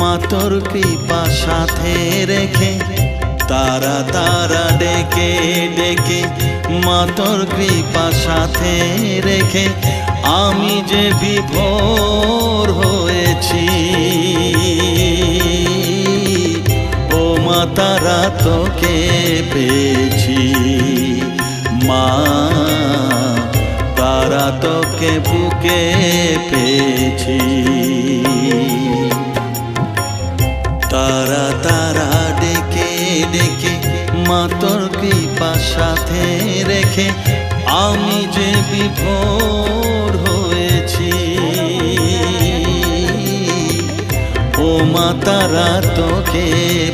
মা তোর কৃপা সাথে রেখে তারা তারা ডেকে ডেকে মা তোর কৃপা সাথে রেখে আমি যে বিভোর হয়েছি। ও মা তারা তোকে পেয়েছি, মা তারা তোকে বুকে পেয়েছি। তারা তারা ডেকে ডেকে মা তোর কৃপা সাথে রেখে আমি যে বিভোর হয়েছি। ও মা তারা তোকে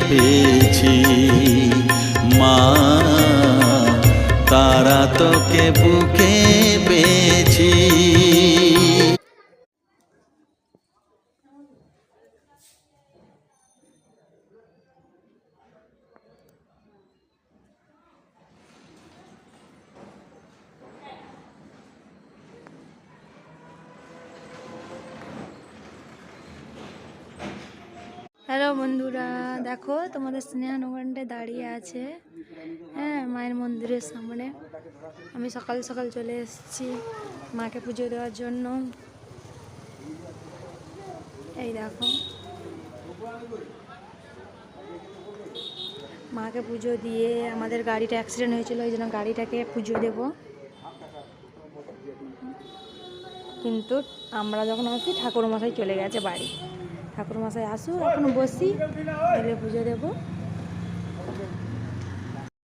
পেয়েছি, মা তারা তোকে বুকে পেয়েছি। হ্যালো বন্ধুরা, দেখো তোমাদের স্নেহান ওখানটায় দাঁড়িয়ে আছে, হ্যাঁ, মায়ের মন্দিরের সামনে। আমি সকাল সকাল চলে এসেছি মাকে পুজো দেওয়ার জন্য। এই দেখো মাকে পুজো দিয়ে আমাদের গাড়িটা অ্যাক্সিডেন্ট হয়েছিল, ওই জন্য গাড়িটাকে পুজো দেব। কিন্তু আমরা যখন আসি ঠাকুরমশাই চলে গেছে বাড়ি। ঠাকুরমশাই আসুক, এখন বসি, এলে পুজো দেবো।